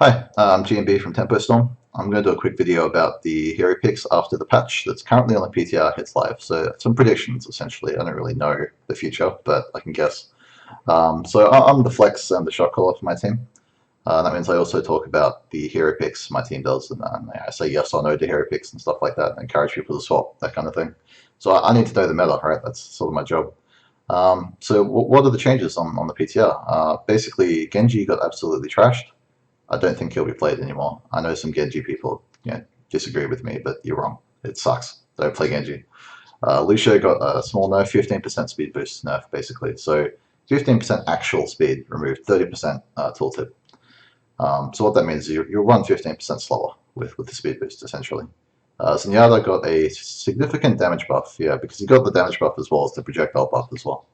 Hi, I'm GMB from Tempo Storm. I'm going to do a quick video about the hero picks after the patch that's currently on the PTR hits live. So some predictions, essentially. I don't really know the future, but I can guess. I'm the flex and the shot caller for my team. That means I also talk about the hero picks my team does, and I say yes or no to hero picks and stuff like that, and encourage people to swap, that kind of thing. So I need to know the meta, right? That's sort of my job. What are the changes on the PTR? Basically, Genji got absolutely trashed. I don't think he'll be played anymore. I know some Genji people disagree with me, but you're wrong. It sucks. Don't play Genji. Lucio got a small nerf, 15% speed boost nerf, basically. So 15% actual speed removed, 30% tooltip. So what that means is you'll run 15% slower with the speed boost, essentially. Zenyatta got a significant damage buff, yeah, because he got the damage buff as well as the projectile buff as well.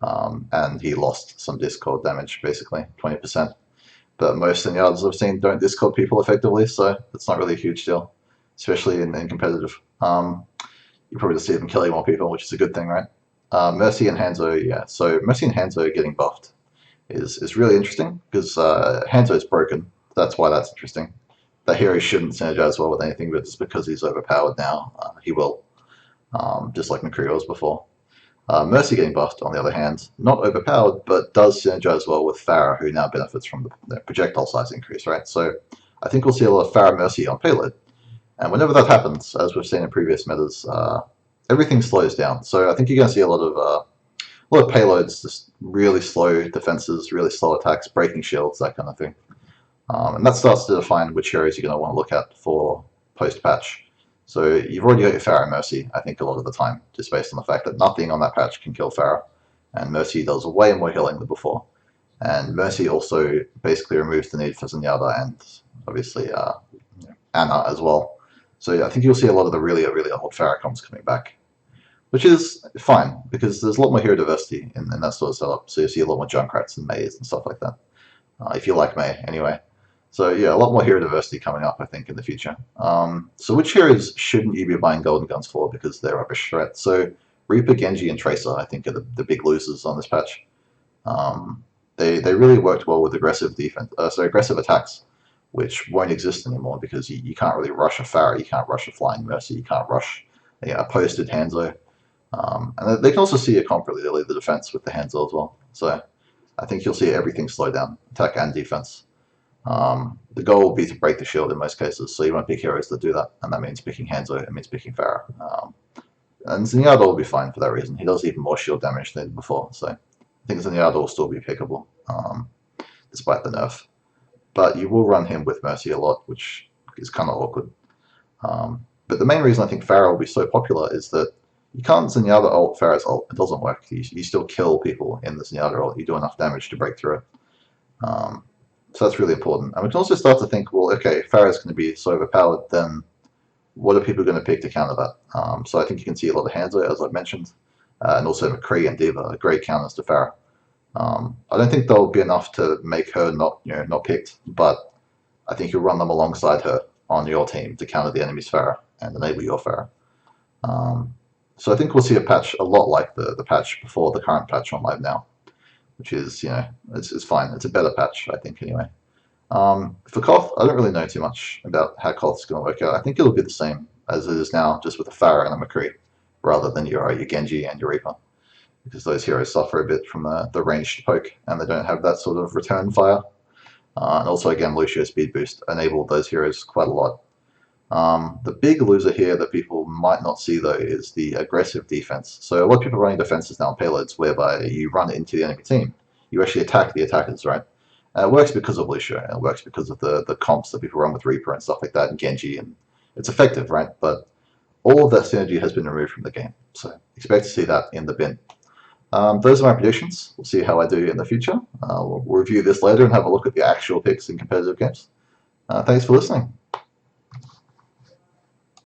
And he lost some discord damage, basically, 20%. But most Zenyatas I've seen don't discord people effectively, so it's not really a huge deal, especially in competitive. You probably just see them killing more people, which is a good thing, right? Mercy and Hanzo, yeah. So Mercy and Hanzo getting buffed is really interesting because Hanzo is broken. That's why that's interesting. That hero shouldn't synergize well with anything, but just because he's overpowered now, he will, just like McCree was before. Mercy getting buffed, on the other hand, not overpowered, but does synergize well with Pharah, who now benefits from the projectile size increase, right? So I think we'll see a lot of Pharah Mercy on payload. And whenever that happens, as we've seen in previous metas, everything slows down. So I think you're going to see a lot of payloads, just really slow defenses, really slow attacks, breaking shields, that kind of thing. And that starts to define which heroes you're going to want to look at for post-patch. So you've already got your Pharah Mercy, I think, a lot of the time, just based on the fact that nothing on that patch can kill Pharah, and Mercy does way more healing than before. And Mercy also basically removes the need for Zenyatta and obviously Anna as well. So yeah, I think you'll see a lot of the really old Pharah comps coming back, which is fine because there's a lot more hero diversity in that sort of setup. So you see a lot more Junkrats and Mays and stuff like that, if you like May anyway. So yeah, a lot more hero diversity coming up, I think, in the future. So which heroes shouldn't you be buying golden guns for because they're rubbish, right? So Reaper, Genji, and Tracer, I think, are the big losers on this patch. They really worked well with aggressive defense, aggressive attacks, which won't exist anymore because you can't really rush a Pharah, you can't rush a Flying Mercy, you can't rush a posted Hanzo. And they can also see a comp really early the defense with the Hanzo as well. So I think you'll see everything slow down, attack and defense. The goal will be to break the shield in most cases, so you want to pick heroes that do that, and that means picking Hanzo, it means picking Pharah. And Zenyatta will be fine for that reason. He does even more shield damage than before, so I think Zenyatta will still be pickable, despite the nerf. But you will run him with Mercy a lot, which is kind of awkward. But the main reason I think Pharah will be so popular is that you can't Zenyatta ult Pharah's ult. It doesn't work. You still kill people in the Zenyatta ult. You do enough damage to break through it. So that's really important. And we can also start to think, well, okay, Pharah's going to be so overpowered, then what are people going to pick to counter that? So I think you can see a lot of Hanzo, as I've mentioned, and also McCree and D.Va are great counters to Pharah. I don't think they'll be enough to make her not picked, but I think you'll run them alongside her on your team to counter the enemy's Pharah and enable your Pharah. So I think we'll see a patch a lot like the patch before the current patch on Live Now, which is, it's fine. It's a better patch, I think, anyway. For Koth, I don't really know too much about how Koth's going to work out. I think it'll be the same as it is now, just with a Pharah and a McCree, rather than your Genji and your Reaper, because those heroes suffer a bit from the ranged poke, and they don't have that sort of return fire. And also, again, Lucio speed boost enabled those heroes quite a lot. The big loser here that people might not see, though, is the aggressive defense. So a lot of people are running defenses now on payloads whereby you run into the enemy team. You actually attack the attackers, right? And it works because of Lucio, and it works because of the comps that people run with Reaper and stuff like that, and Genji, and it's effective, right? But all of that synergy has been removed from the game, so expect to see that in the bin. Those are my predictions. We'll see how I do in the future. We'll review this later and have a look at the actual picks in competitive games. Thanks for listening.